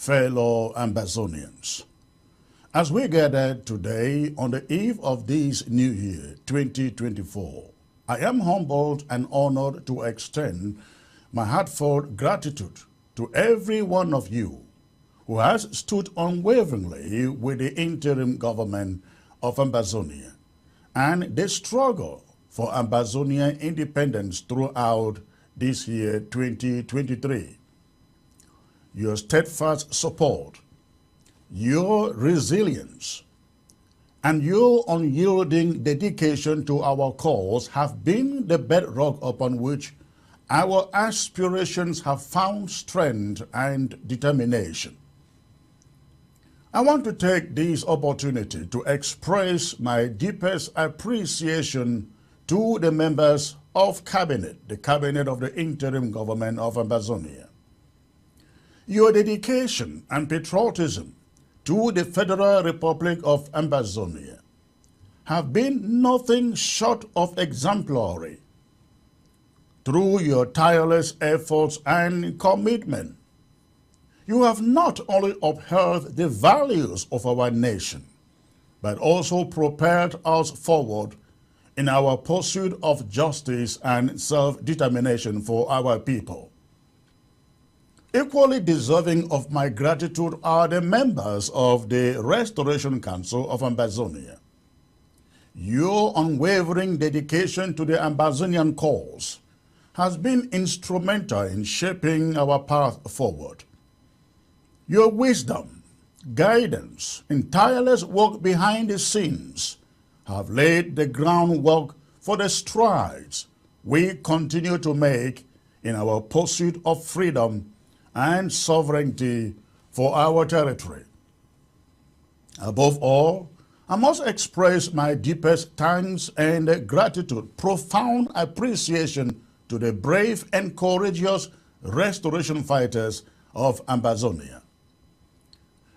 fellow Ambazonians. As we gather today on the eve of this new year, 2024, I am humbled and honored to extend my heartfelt gratitude to every one of you who has stood unwaveringly with the interim government of Ambazonia and the struggle for Ambazonian independence throughout this year, 2023. Your steadfast support, your resilience, and your unyielding dedication to our cause have been the bedrock upon which our aspirations have found strength and determination. I want to take this opportunity to express my deepest appreciation to the members of Cabinet, the Cabinet of the Interim Government of Ambazonia. Your dedication and patriotism to the Federal Republic of Ambazonia have been nothing short of exemplary. Through your tireless efforts and commitment, you have not only upheld the values of our nation, but also propelled us forward in our pursuit of justice and self-determination for our people. Equally deserving of my gratitude are the members of the Restoration Council of Ambazonia. Your unwavering dedication to the Ambazonian cause has been instrumental in shaping our path forward. Your wisdom, guidance, and tireless work behind the scenes have laid the groundwork for the strides we continue to make in our pursuit of freedom and sovereignty for our territory. Above all, I must express my deepest thanks and gratitude, profound appreciation to the brave and courageous restoration fighters of Ambazonia.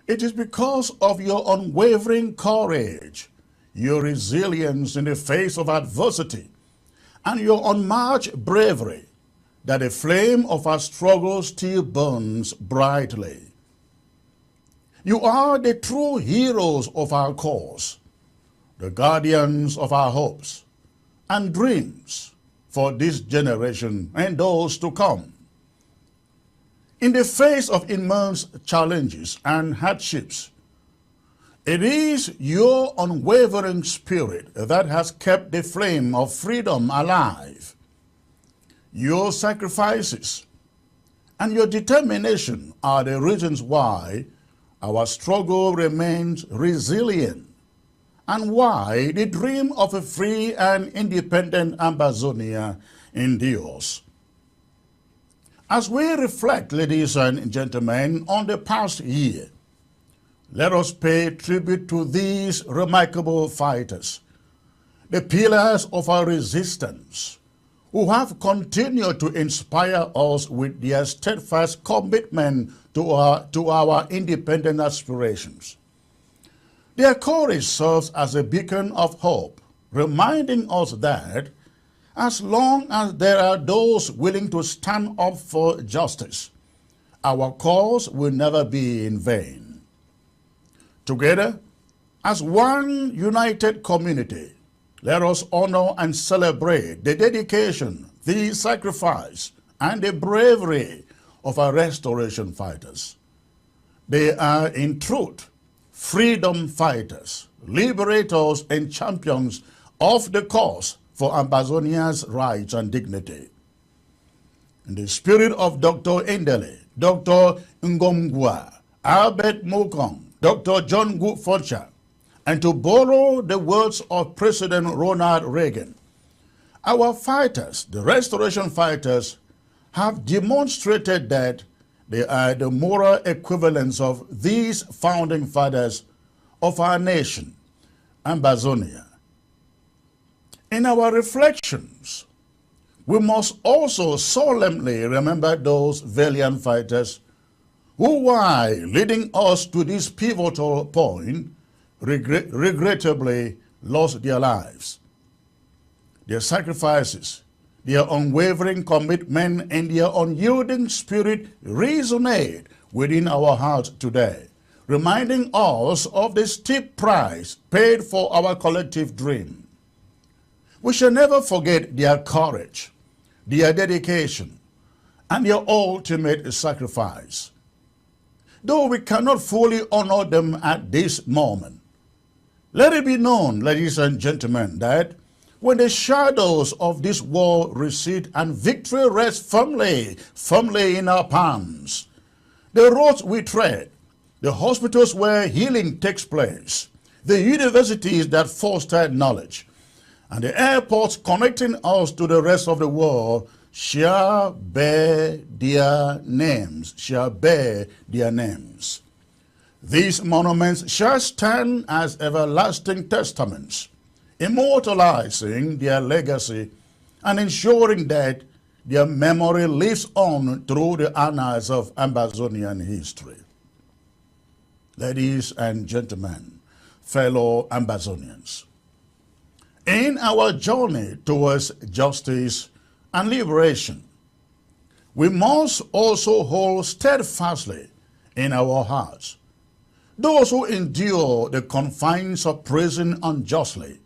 It is because of your unwavering courage, your resilience in the face of adversity, and your unmatched bravery that the flame of our struggle still burns brightly. You are the true heroes of our cause, the guardians of our hopes and dreams for this generation and those to come. In the face of immense challenges and hardships, it is your unwavering spirit that has kept the flame of freedom alive. Your sacrifices and your determination are the reasons why our struggle remains resilient and why the dream of a free and independent Ambazonia endures. As we reflect, ladies and gentlemen, on the past year, let us pay tribute to these remarkable fighters, the pillars of our resistance, who have continued to inspire us with their steadfast commitment to our independent aspirations. Their courage serves as a beacon of hope, reminding us that as long as there are those willing to stand up for justice, our cause will never be in vain. Together, as one united community, let us honor and celebrate the dedication, the sacrifice, and the bravery of our restoration fighters. They are, in truth, freedom fighters, liberators, and champions of the cause for Ambazonia's rights and dignity. In the spirit of Dr. Endele, Dr. Ngomgwa, Albert Mokong, Dr. John Gutfonsha, and to borrow the words of President Ronald Reagan, our fighters, the restoration fighters, have demonstrated that they are the moral equivalents of these founding fathers of our nation, Ambazonia. In our reflections, we must also solemnly remember those valiant fighters who, while leading us to this pivotal point, regrettably lost their lives. Their sacrifices, their unwavering commitment, and their unyielding spirit resonate within our hearts today, reminding us of the steep price paid for our collective dream. We shall never forget their courage, their dedication, and their ultimate sacrifice. Though we cannot fully honor them at this moment, let it be known, ladies and gentlemen, that when the shadows of this war recede and victory rests firmly in our palms, the roads we tread, the hospitals where healing takes place, the universities that foster knowledge, and the airports connecting us to the rest of the world shall bear their names, These monuments shall stand as everlasting testaments, immortalizing their legacy and ensuring that their memory lives on through the annals of Ambazonian history. Ladies and gentlemen, fellow Ambazonians, in our journey towards justice and liberation, we must also hold steadfastly in our hearts those who endure the confines of prison unjustly.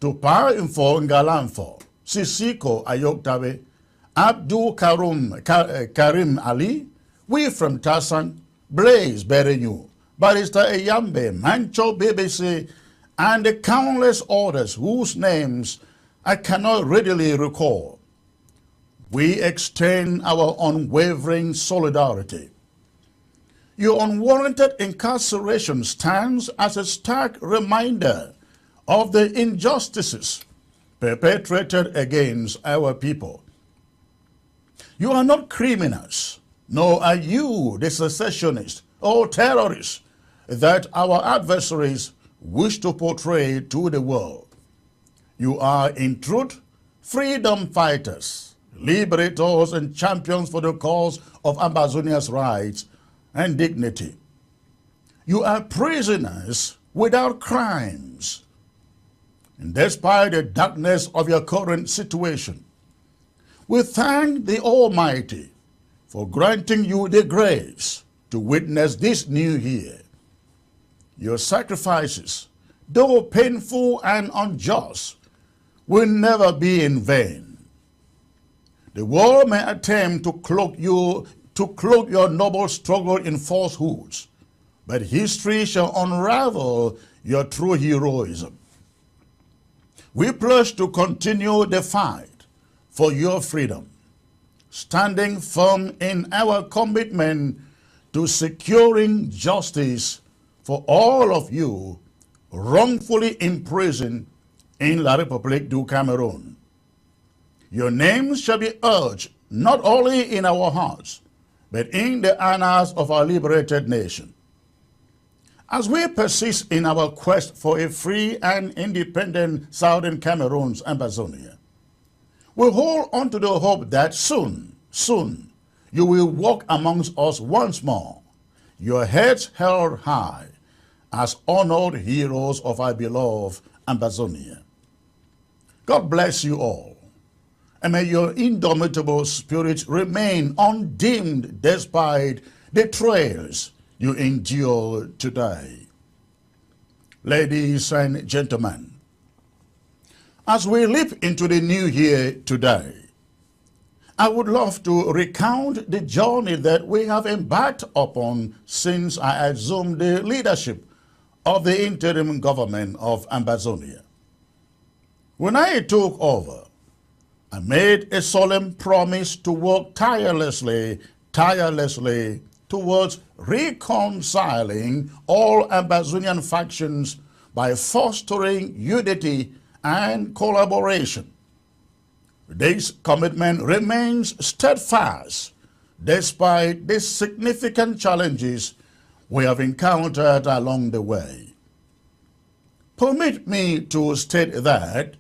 Tupa Info Ngalamfo, Sisiko Ayoktabe, Abdul Karim Ali, we from Tasan, Blaise Berenyu, Barrister Eyambe, Mancho BBC, and the countless others whose names I cannot readily recall. We extend our unwavering solidarity. Your unwarranted incarceration stands as a stark reminder of the injustices perpetrated against our people. You are not criminals, nor are you the secessionists or terrorists that our adversaries wish to portray to the world. You are, in truth, freedom fighters, liberators, and champions for the cause of Ambazonia's rights and dignity. You are prisoners without crimes. And despite the darkness of your current situation, we thank the Almighty for granting you the grace to witness this new year. Your sacrifices, though painful and unjust, will never be in vain. The world may attempt to cloak your noble struggle in falsehoods, but history shall unravel your true heroism. We pledge to continue the fight for your freedom, standing firm in our commitment to securing justice for all of you wrongfully imprisoned in La République du Cameroon. Your names shall be urged not only in our hearts, but in the annals of our liberated nation. As we persist in our quest for a free and independent Southern Cameroon's Ambazonia, we hold on to the hope that soon, you will walk amongst us once more, your heads held high as honored heroes of our beloved Ambazonia. God bless you all, and may your indomitable spirit remain undimmed despite the trials you endure today. Ladies and gentlemen, as we leap into the new year today, I would love to recount the journey that we have embarked upon since I assumed the leadership of the interim government of Ambazonia. When I took over, I made a solemn promise to work tirelessly towards reconciling all Ambazonian factions by fostering unity and collaboration. This commitment remains steadfast despite the significant challenges we have encountered along the way. Permit me to state that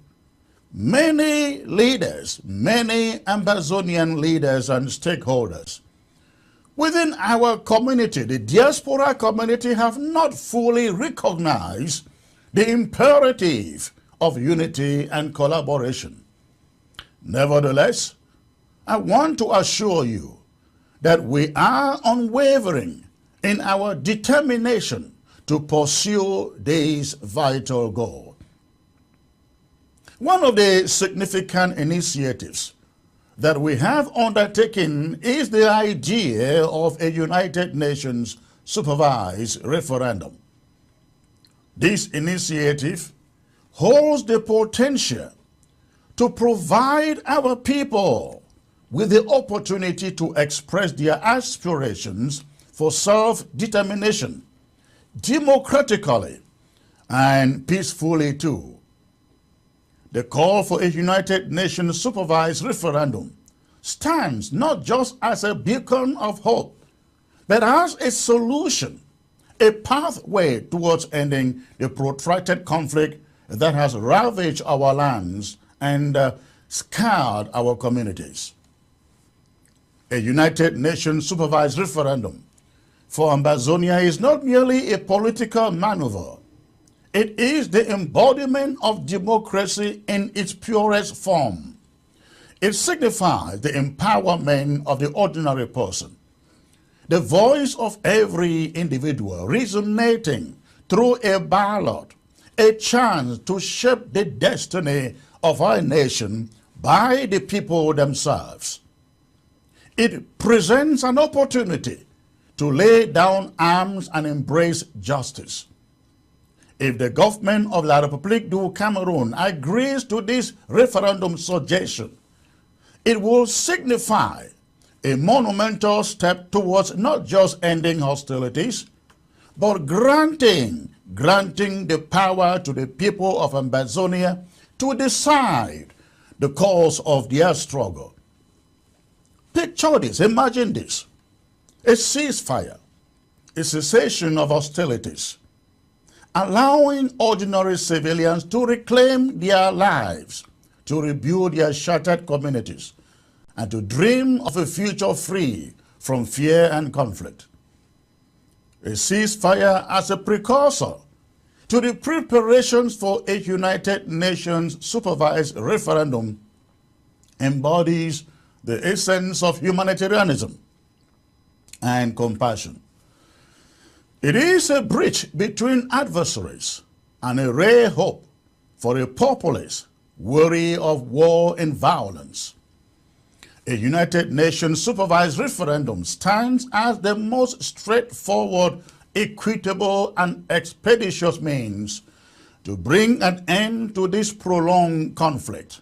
many leaders, many Ambazonian leaders and stakeholders within our community, the diaspora community, have not fully recognized the imperative of unity and collaboration. Nevertheless, I want to assure you that we are unwavering in our determination to pursue this vital goal. One of the significant initiatives that we have undertaken is the idea of a United Nations supervised referendum. This initiative holds the potential to provide our people with the opportunity to express their aspirations for self-determination, democratically and peacefully too. The call for a United Nations supervised referendum stands not just as a beacon of hope, but as a solution, a pathway towards ending the protracted conflict that has ravaged our lands and scarred our communities. A United Nations supervised referendum for Ambazonia is not merely a political maneuver. It is the embodiment of democracy in its purest form. It signifies the empowerment of the ordinary person, the voice of every individual resonating through a ballot, a chance to shape the destiny of our nation by the people themselves. It presents an opportunity to lay down arms and embrace justice. If the government of La République du Cameroon agrees to this referendum suggestion, it will signify a monumental step towards not just ending hostilities, but granting the power to the people of Ambazonia to decide the course of their struggle. Picture this, imagine this: a ceasefire, a cessation of hostilities, allowing ordinary civilians to reclaim their lives, to rebuild their shattered communities, and to dream of a future free from fear and conflict. A ceasefire as a precursor to the preparations for a United Nations supervised referendum embodies the essence of humanitarianism and compassion. It is a bridge between adversaries and a rare hope for a populace weary of war and violence. A United Nations supervised referendum stands as the most straightforward, equitable, and expeditious means to bring an end to this prolonged conflict.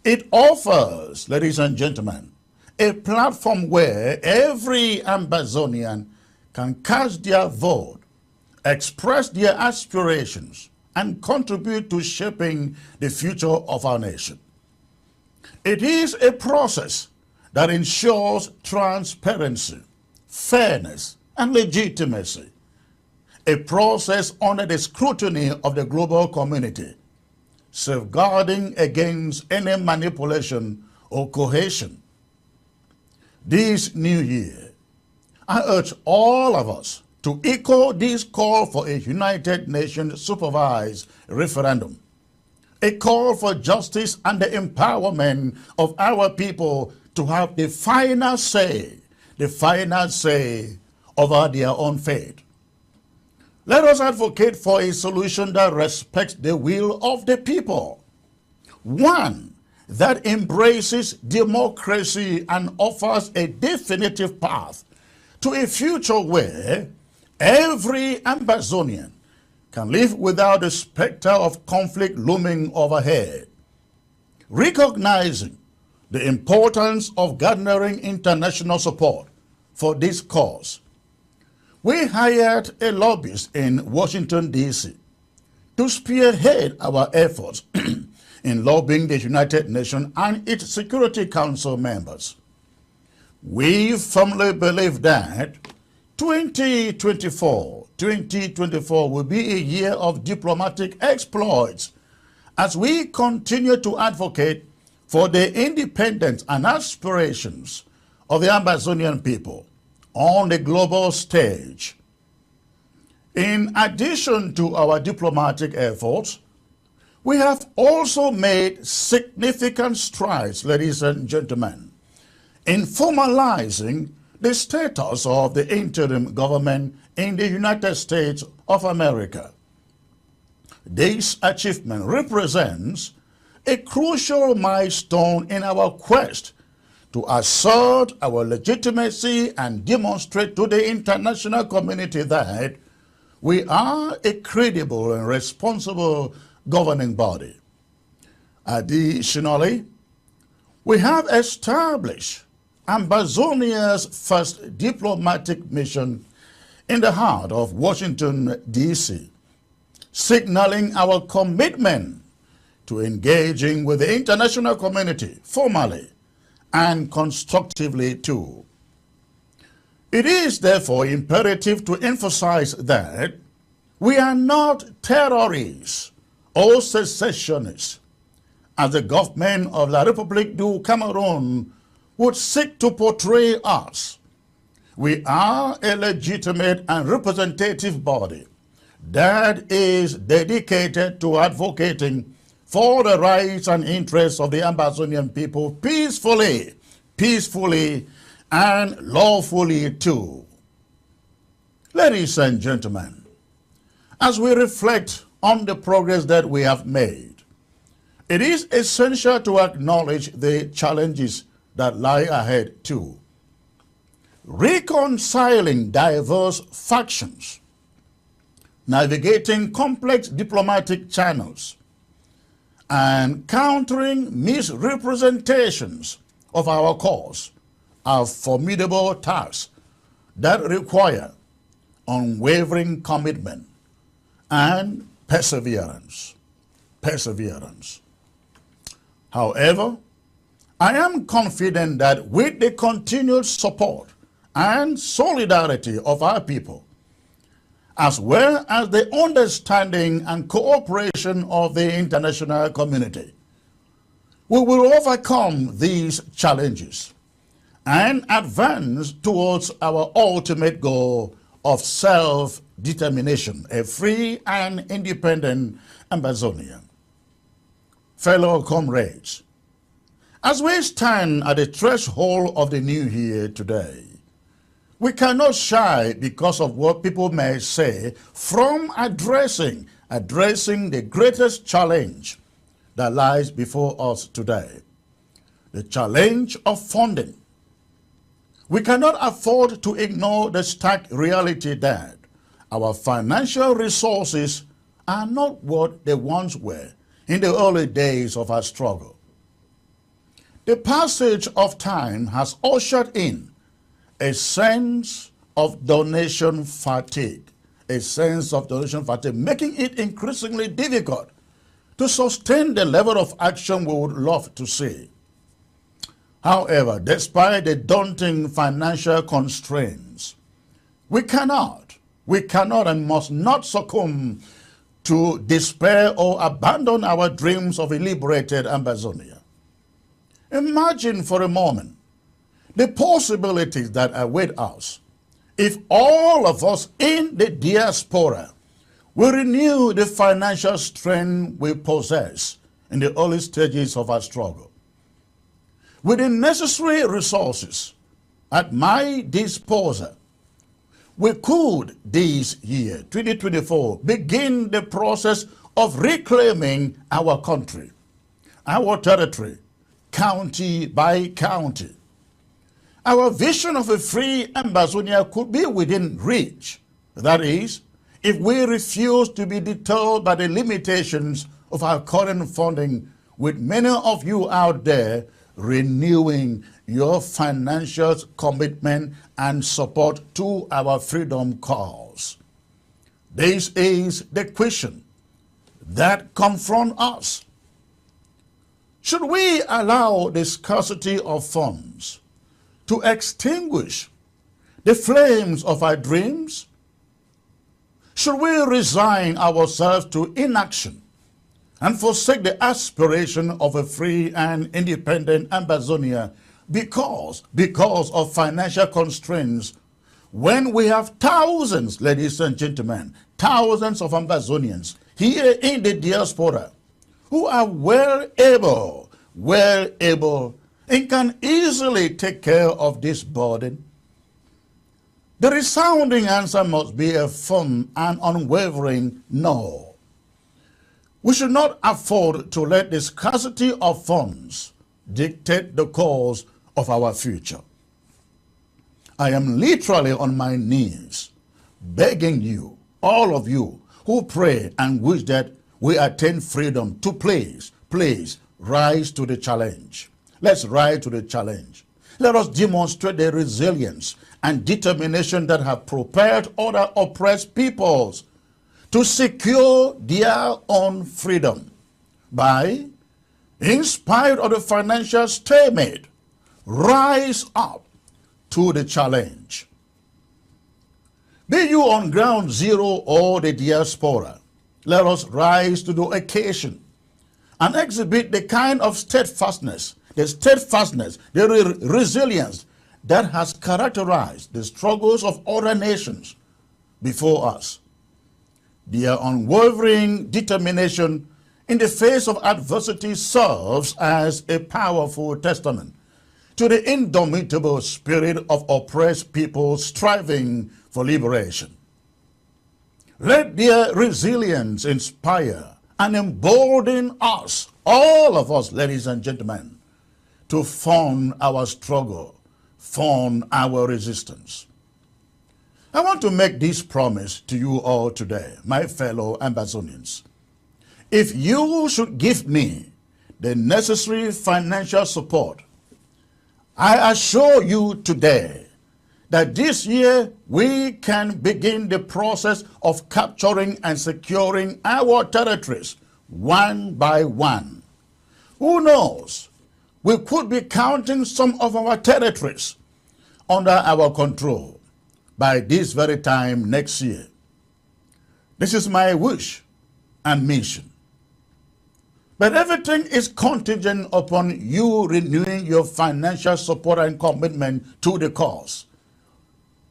It offers, ladies and gentlemen, a platform where every Ambazonian can cast their vote, express their aspirations, and contribute to shaping the future of our nation. It is a process that ensures transparency, fairness, and legitimacy. A process under the scrutiny of the global community, safeguarding against any manipulation or coercion. This new year, I urge all of us to echo this call for a United Nations supervised referendum, a call for justice and the empowerment of our people to have the final say over their own fate. Let us advocate for a solution that respects the will of the people, one that embraces democracy and offers a definitive path to a future where every Ambazonian can live without the specter of conflict looming overhead. Recognizing the importance of garnering international support for this cause, we hired a lobbyist in Washington, D.C. to spearhead our efforts in lobbying the United Nations and its Security Council members. We firmly believe that 2024 will be a year of diplomatic exploits as we continue to advocate for the independence and aspirations of the Ambazonian people on the global stage. In addition to our diplomatic efforts, we have also made significant strides, ladies and gentlemen, in formalizing the status of the interim government in the United States of America. This achievement represents a crucial milestone in our quest to assert our legitimacy and demonstrate to the international community that we are a credible and responsible governing body. Additionally, we have established Ambazonia's first diplomatic mission in the heart of Washington, D.C., signaling our commitment to engaging with the international community formally and constructively too. It is therefore imperative to emphasize that we are not terrorists or secessionists, as the government of La République du Cameroon would seek to portray us. We are a legitimate and representative body that is dedicated to advocating for the rights and interests of the Ambazonian people peacefully, and lawfully too. Ladies and gentlemen, as we reflect on the progress that we have made, it is essential to acknowledge the challenges that lie ahead too. Reconciling diverse factions, navigating complex diplomatic channels, and countering misrepresentations of our cause are formidable tasks that require unwavering commitment and perseverance. However, I am confident that with the continued support and solidarity of our people, as well as the understanding and cooperation of the international community, we will overcome these challenges and advance towards our ultimate goal of self-determination, a free and independent Ambazonia. Fellow comrades, as we stand at the threshold of the new year today, we cannot shy, because of what people may say, from addressing the greatest challenge that lies before us today, the challenge of funding. We cannot afford to ignore the stark reality that our financial resources are not what they once were in the early days of our struggle. The passage of time has ushered in a sense of donation fatigue, making it increasingly difficult to sustain the level of action we would love to see. However, despite the daunting financial constraints, we cannot and must not succumb to despair or abandon our dreams of a liberated Ambazonia. Imagine for a moment the possibilities that await us if all of us in the diaspora will renew the financial strength we possess in the early stages of our struggle. With the necessary resources at my disposal, we could this year, 2024, begin the process of reclaiming our country, our territory, county by county. Our vision of a free Ambazonia could be within reach. That is, if we refuse to be deterred by the limitations of our current funding, with many of you out there renewing your financial commitment and support to our freedom cause. This is the question that confronts us. Should we allow the scarcity of funds to extinguish the flames of our dreams? Should we resign ourselves to inaction and forsake the aspiration of a free and independent Ambazonia because of financial constraints, when we have thousands, ladies and gentlemen, thousands of Ambazonians here in the diaspora who are well able and can easily take care of this burden? The resounding answer must be a firm and unwavering no. We should not afford to let the scarcity of funds dictate the course of our future. I am literally on my knees begging you, all of you who pray and wish that we attain freedom, to please rise to the challenge. Let's rise to the challenge. Let us demonstrate the resilience and determination that have propelled other oppressed peoples to secure their own freedom by, in spite of the financial stalemate, rise up to the challenge. Be you on ground zero or the diaspora, let us rise to the occasion and exhibit the kind of steadfastness, the resilience that has characterized the struggles of other nations before us. Their unwavering determination in the face of adversity serves as a powerful testament to the indomitable spirit of oppressed people striving for liberation. Let their resilience inspire and embolden us, all of us, ladies and gentlemen, to fund our struggle, fund our resistance. I want to make this promise to you all today, my fellow Ambazonians. If you should give me the necessary financial support, I assure you today that this year we can begin the process of capturing and securing our territories one by one. Who knows? We could be counting some of our territories under our control by this very time next year. This is my wish and mission. But everything is contingent upon you renewing your financial support and commitment to the cause.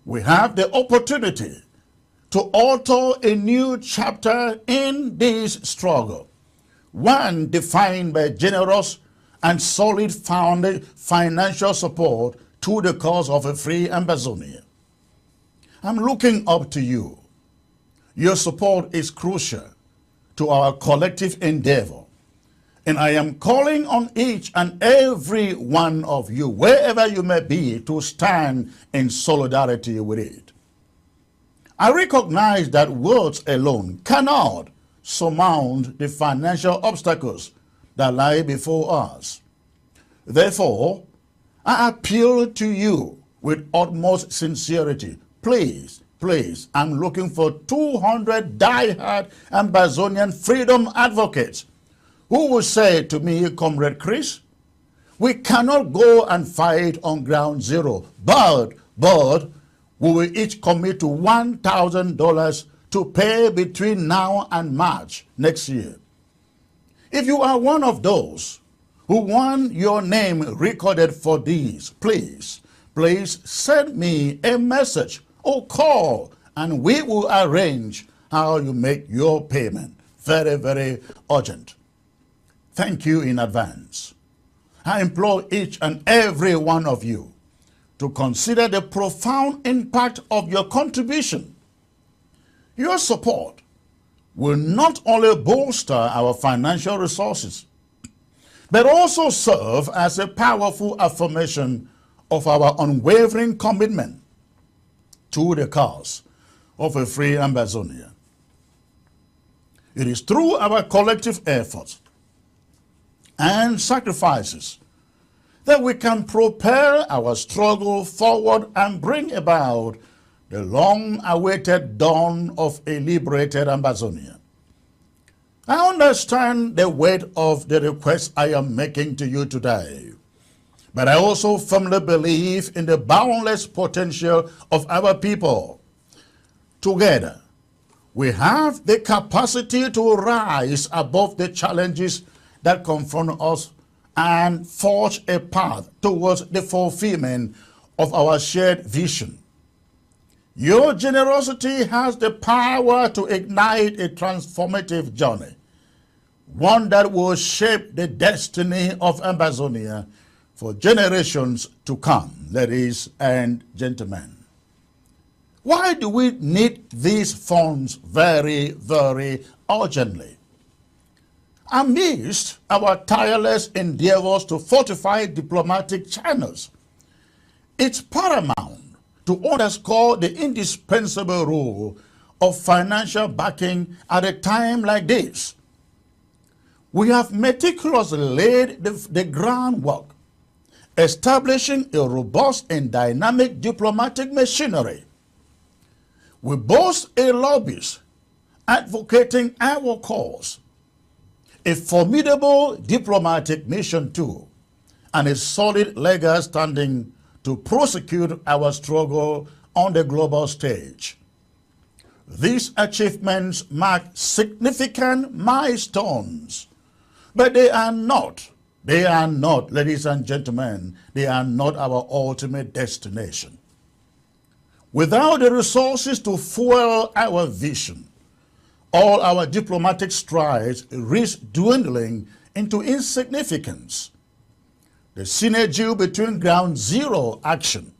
We have the opportunity to alter a new chapter in this struggle, one defined by generous and solid founded financial support to the cause of a free Ambazonia. I'm looking up to you. Your support is crucial to our collective endeavor. And I am calling on each and every one of you, wherever you may be, to stand in solidarity with it. I recognize that words alone cannot surmount the financial obstacles that lie before us. Therefore, I appeal to you with utmost sincerity. Please, I'm looking for 200 die-hard Ambazonian freedom advocates who will say to me, Comrade Chris, we cannot go and fight on ground zero, but we will each commit to $1,000 to pay between now and March next year. If you are one of those who want your name recorded for these, please send me a message or call, and we will arrange how you make your payment. Very, very urgent. Thank you in advance. I implore each and every one of you to consider the profound impact of your contribution. Your support will not only bolster our financial resources, but also serve as a powerful affirmation of our unwavering commitment to the cause of a free Ambazonia. It is through our collective efforts and sacrifices that we can propel our struggle forward and bring about the long-awaited dawn of a liberated Ambazonia. I understand the weight of the request I am making to you today, but I also firmly believe in the boundless potential of our people. Together, we have the capacity to rise above the challenges that confront us and forge a path towards the fulfillment of our shared vision. Your generosity has the power to ignite a transformative journey, one that will shape the destiny of Ambazonia for generations to come, ladies and gentlemen. Why do we need these funds very, very urgently? Amidst our tireless endeavors to fortify diplomatic channels, it's paramount to underscore the indispensable role of financial backing at a time like this. We have meticulously laid the groundwork, establishing a robust and dynamic diplomatic machinery. We boast a lobbyist advocating our cause, a formidable diplomatic mission too, and a solid legal standing to prosecute our struggle on the global stage. These achievements mark significant milestones, but they are not, ladies and gentlemen, they are not our ultimate destination. Without the resources to fuel our vision, all our diplomatic strides risk dwindling into insignificance. The synergy between ground zero action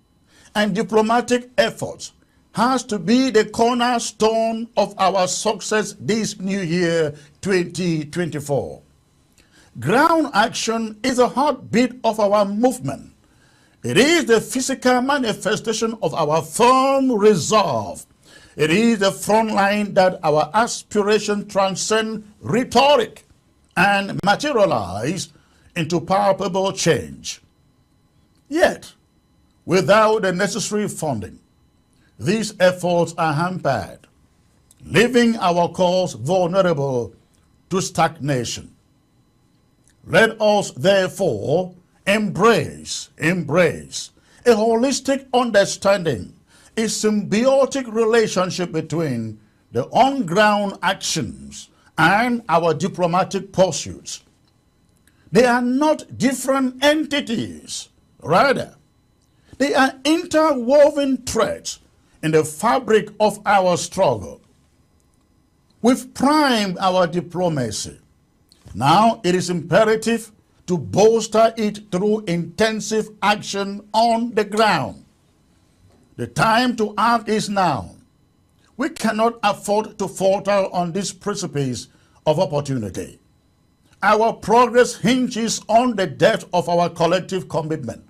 and diplomatic efforts has to be the cornerstone of our success this new year, 2024. Ground action is the heartbeat of our movement. It is the physical manifestation of our firm resolve. It is the front line that our aspiration transcend rhetoric and materialize into palpable change. Yet, without the necessary funding, these efforts are hampered, leaving our cause vulnerable to stagnation. Let us therefore embrace a holistic understanding, a symbiotic relationship between the on-ground actions and our diplomatic pursuits. They are not different entities. Rather, they are interwoven threads in the fabric of our struggle. We've primed our diplomacy. Now it is imperative to bolster it through intensive action on the ground. The time to act is now. We cannot afford to falter on this precipice of opportunity. Our progress hinges on the depth of our collective commitment.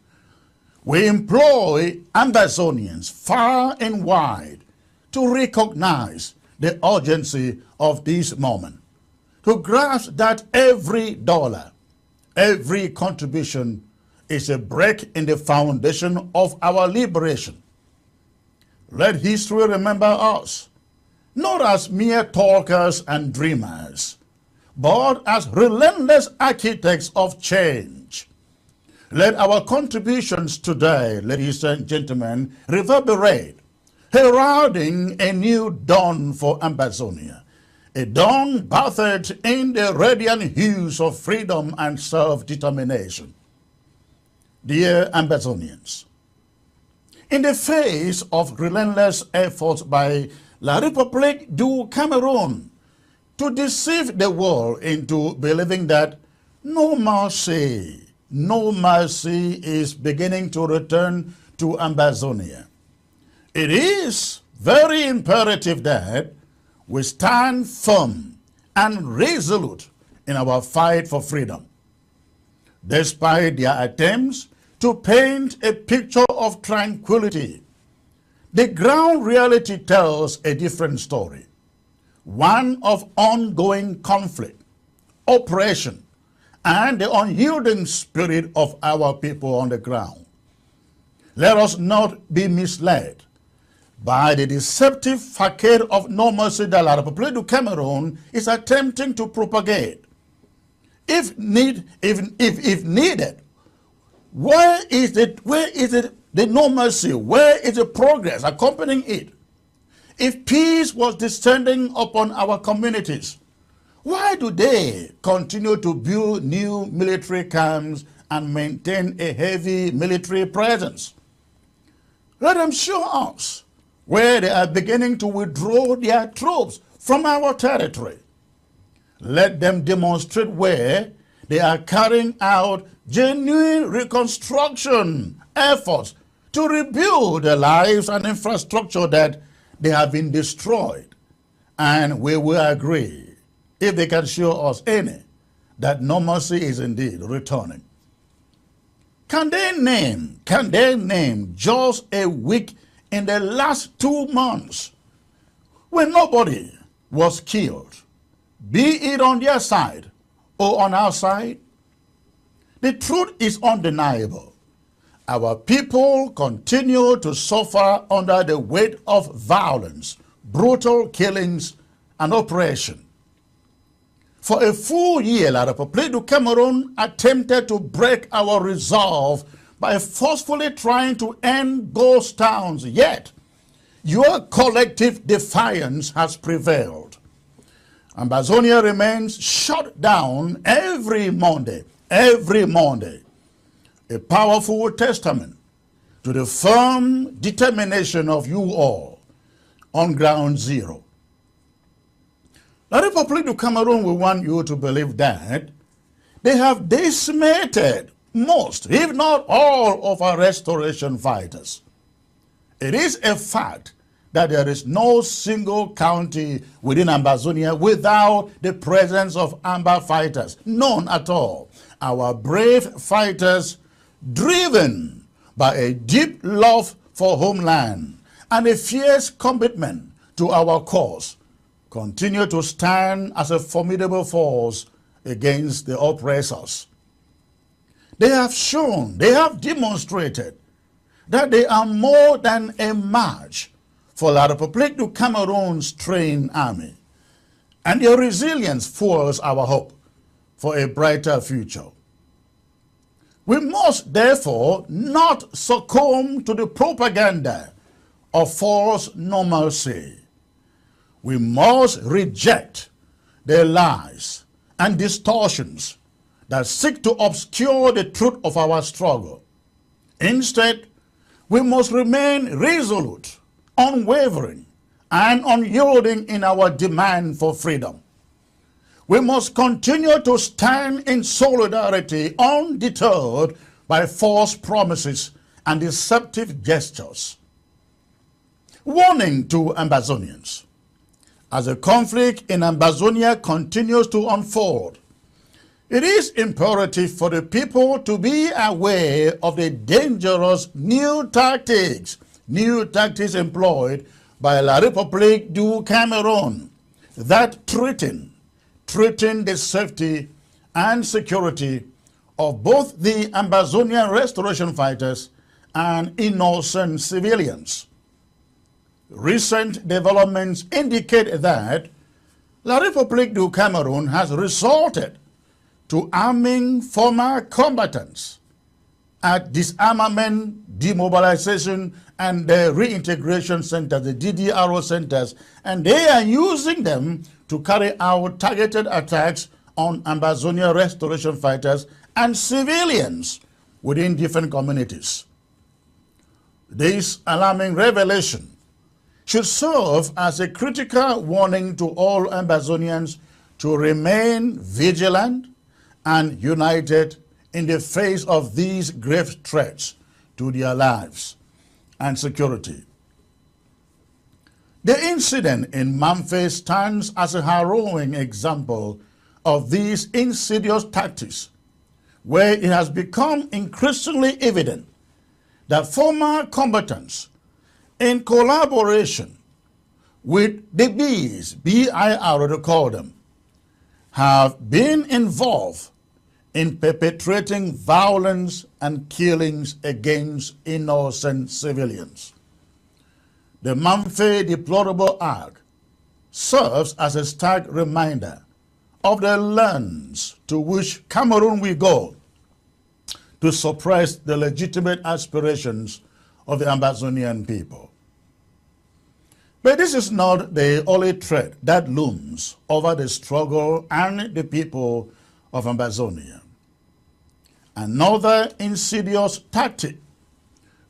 We employ Ambazonians far and wide to recognize the urgency of this moment, to grasp that every dollar, every contribution is a break in the foundation of our liberation. Let history remember us, not as mere talkers and dreamers, but as relentless architects of change. Let our contributions today, ladies and gentlemen, reverberate, heralding a new dawn for Ambazonia, a dawn bathed in the radiant hues of freedom and self-determination. Dear Ambazonians, in the face of relentless efforts by La République du Cameroon to deceive the world into believing that no mercy is beginning to return to Ambazonia, it is very imperative that we stand firm and resolute in our fight for freedom. Despite their attempts to paint a picture of tranquility, the ground reality tells a different story, one of ongoing conflict, oppression, and the unyielding spirit of our people on the ground. Let us not be misled by the deceptive facade of normalcy that La République du Cameroon is attempting to propagate. If needed, where is the normalcy? Where is the progress accompanying it? If peace was descending upon our communities, why do they continue to build new military camps and maintain a heavy military presence? Let them show us where they are beginning to withdraw their troops from our territory. Let them demonstrate where They are carrying out genuine reconstruction efforts to rebuild their lives and infrastructure that they have been destroyed. And we will agree, if they can show us any, that normalcy is indeed returning. Can they name just a week in the last 2 months when nobody was killed, be it on their side or on our side? The truth is undeniable. Our people continue to suffer under the weight of violence, brutal killings, and oppression. For a full year, La République du Cameroon attempted to break our resolve by forcefully trying to end ghost towns, yet your collective defiance has prevailed. Ambazonia remains shut down every Monday, a powerful testament to the firm determination of you all on ground zero. La République du Cameroon will want you to believe that they have decimated most, if not all, of our restoration fighters. It is a fact that there is no single county within Ambazonia without the presence of Amba fighters. None at all. Our brave fighters, driven by a deep love for homeland and a fierce commitment to our cause, continue to stand as a formidable force against the oppressors. They have shown, they have demonstrated that they are more than a match for La République du Cameroon's trained army. And their resilience fuels our hope for a brighter future. We must therefore not succumb to the propaganda of false normalcy. We must reject the lies and distortions that seek to obscure the truth of our struggle. Instead, we must remain resolute, unwavering, and unyielding in our demand for freedom. We must continue to stand in solidarity, undeterred by false promises and deceptive gestures. Warning to Ambazonians. As the conflict in Ambazonia continues to unfold, it is imperative for the people to be aware of the dangerous new tactics employed by La République du Cameroon that threaten the safety and security of both the Ambazonian restoration fighters and innocent civilians. Recent developments indicate that La République du Cameroon has resorted to arming former combatants at disarmament, demobilization, and the reintegration centers, the DDRO centers, and they are using them to carry out targeted attacks on Ambazonia restoration fighters and civilians within different communities. This alarming revelation should serve as a critical warning to all Ambazonians to remain vigilant and united in the face of these grave threats to their lives and security. The incident in Mamfe stands as a harrowing example of these insidious tactics, where it has become increasingly evident that former combatants, in collaboration with the Bees, B-I-R to call them, have been involved in perpetrating violence and killings against innocent civilians. The Mamfe deplorable act serves as a stark reminder of the lengths to which Cameroon will go to suppress the legitimate aspirations of the Ambazonian people. But this is not the only threat that looms over the struggle and the people of Ambazonia. Another insidious tactic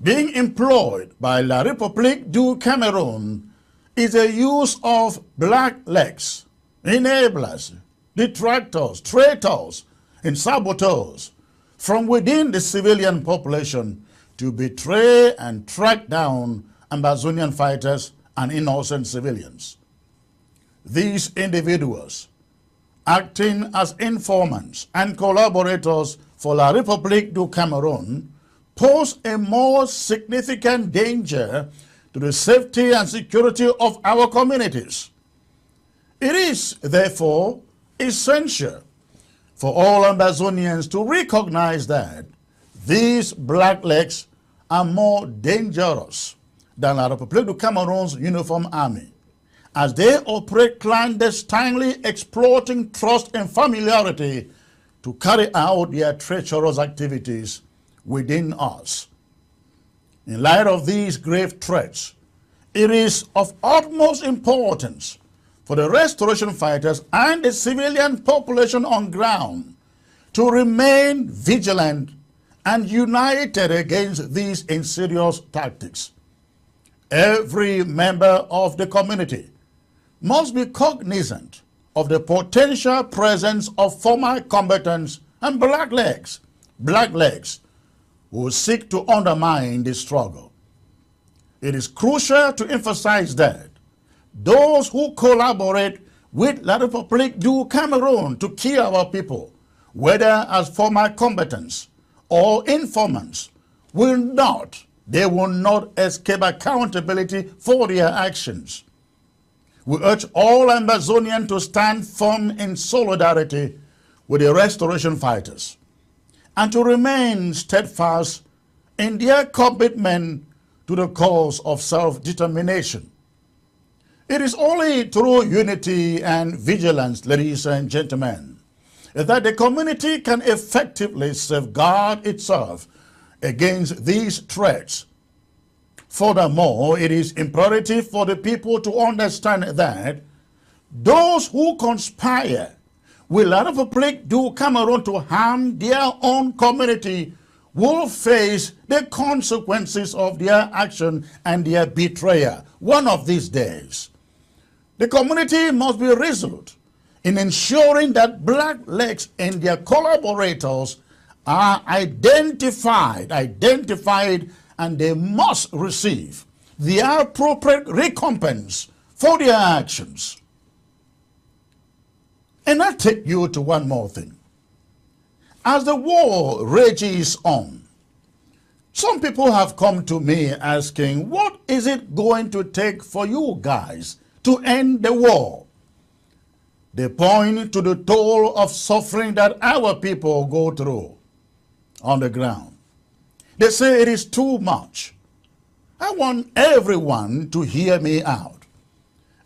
being employed by La République du Cameroon is the use of blacklegs, enablers, detractors, traitors, and saboteurs from within the civilian population to betray and track down Ambazonian fighters and innocent civilians. These individuals, acting as informants and collaborators for La République du Cameroon, pose a more significant danger to the safety and security of our communities. It is, therefore, essential for all Ambazonians to recognize that these blacklegs are more dangerous than La République du Cameroon's uniformed army, as they operate clandestinely, exploiting trust and familiarity to carry out their treacherous activities within us. In light of these grave threats, it is of utmost importance for the restoration fighters and the civilian population on ground to remain vigilant and united against these insidious tactics. Every member of the community must be cognizant of the potential presence of former combatants and blacklegs who seek to undermine the struggle. It is crucial to emphasize that those who collaborate with La République du Cameroon to kill our people, whether as former combatants or informants, will not escape accountability for their actions. We urge all Ambazonians to stand firm in solidarity with the restoration fighters and to remain steadfast in their commitment to the cause of self-determination. It is only through unity and vigilance, ladies and gentlemen, that the community can effectively safeguard itself against these threats. Furthermore, it is imperative for the people to understand that those who conspire with La République du Cameroon to harm their own community will face the consequences of their action and their betrayal one of these days. The community must be resolute in ensuring that blacklegs and their collaborators are identified, and they must receive the appropriate recompense for their actions. And I'll take you to one more thing. As the war rages on, some people have come to me asking, what is it going to take for you guys to end the war? They point to the toll of suffering that our people go through on the ground. They say it is too much. I want everyone to hear me out.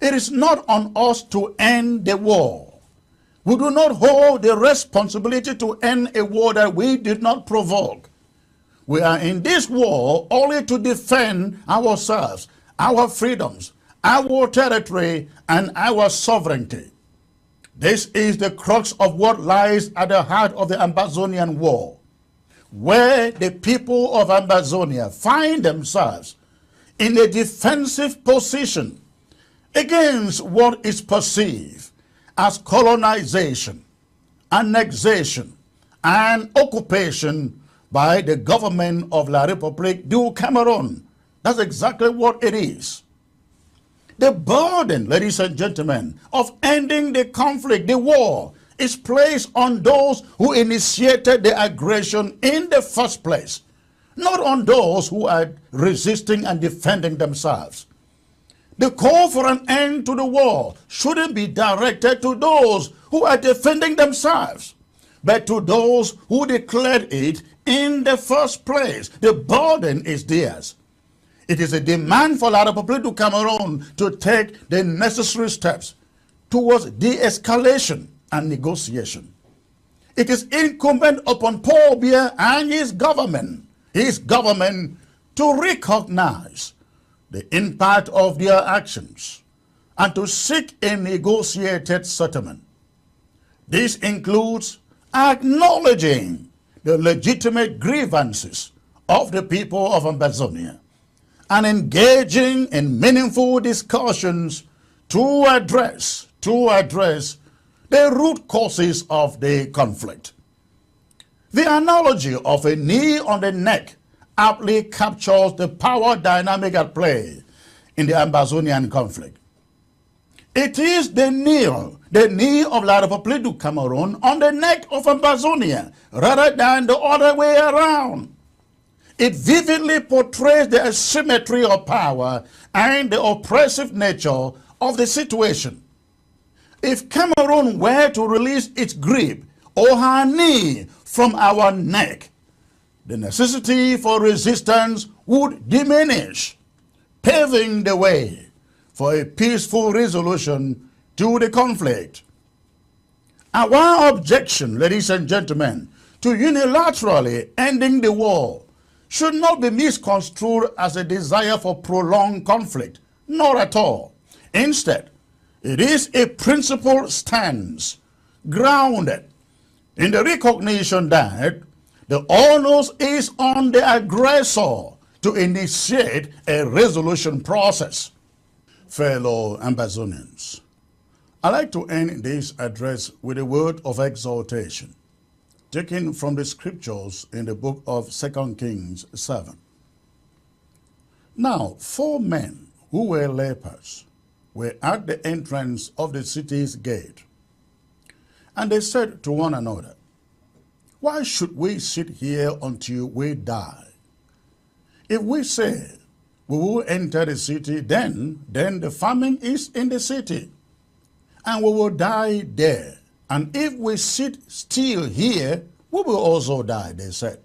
It is not on us to end the war. We do not hold the responsibility to end a war that we did not provoke. We are in this war only to defend ourselves, our freedoms, our territory, and our sovereignty. This is the crux of what lies at the heart of the Ambazonian war, where the people of Ambazonia find themselves in a defensive position against what is perceived as colonization, annexation, and occupation by the government of La République du Cameroon. That's exactly what it is. The burden, ladies and gentlemen, of ending the conflict, the war, is placed on those who initiated the aggression in the first place, not on those who are resisting and defending themselves. The call for an end to the war shouldn't be directed to those who are defending themselves, but to those who declared it in the first place. The burden is theirs. It is a demand for La République du Cameroon to take the necessary steps towards de-escalation and negotiation. It is incumbent upon Paul Biya and his government to recognize the impact of their actions and to seek a negotiated settlement. This includes acknowledging the legitimate grievances of the people of Ambazonia and engaging in meaningful discussions to address the root causes of the conflict. The analogy of a knee on the neck aptly captures the power dynamic at play in the Ambazonian conflict. It is the knee of La République du Cameroon on the neck of Ambazonia, rather than the other way around. It vividly portrays the asymmetry of power and the oppressive nature of the situation. If Cameroon were to release its grip or her knee from our neck, the necessity for resistance would diminish, paving the way for a peaceful resolution to the conflict. Our objection, ladies and gentlemen, to unilaterally ending the war should not be misconstrued as a desire for prolonged conflict, not at all. Instead, it is a principled stance grounded in the recognition that the onus is on the aggressor to initiate a resolution process. Fellow Ambazonians, I'd like to end this address with a word of exhortation, taken from the scriptures in the book of 2 Kings 7. Now, 4 men who were lepers were at the entrance of the city's gate, and they said to one another, "Why should we sit here until we die? If we say we will enter the city, then the famine is in the city, and we will die there. And if we sit still here, we will also die," they said.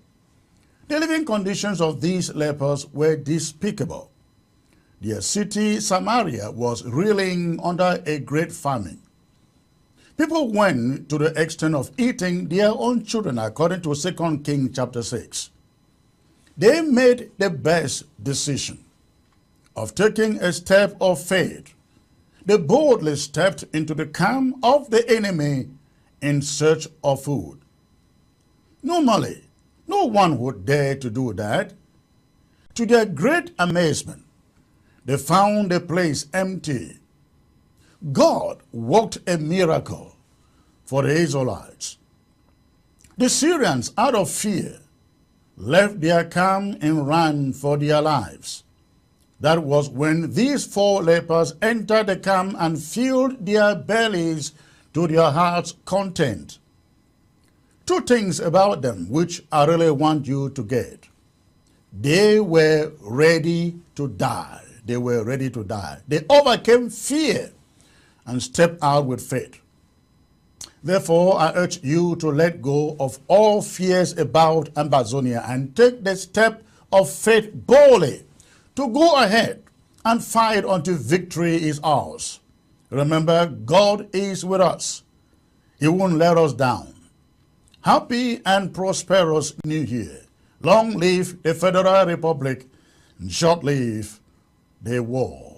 The living conditions of these lepers were despicable. Their city, Samaria, was reeling under a great famine. People went to the extent of eating their own children, according to 2 Kings chapter 6. They made the best decision of taking a step of faith. They boldly stepped into the camp of the enemy in search of food. Normally, no one would dare to do that. To their great amazement, they found the place empty. God worked a miracle for the Israelites. The Syrians, out of fear, left their camp and ran for their lives. That was when these 4 lepers entered the camp and filled their bellies to their heart's content. 2 things about them which I really want you to get. They were ready to die. They were ready to die. They overcame fear and stepped out with faith. Therefore, I urge you to let go of all fears about Ambazonia and take the step of faith boldly to go ahead and fight until victory is ours. Remember, God is with us. He won't let us down. Happy and prosperous New Year. Long live the Federal Republic, and short live the war.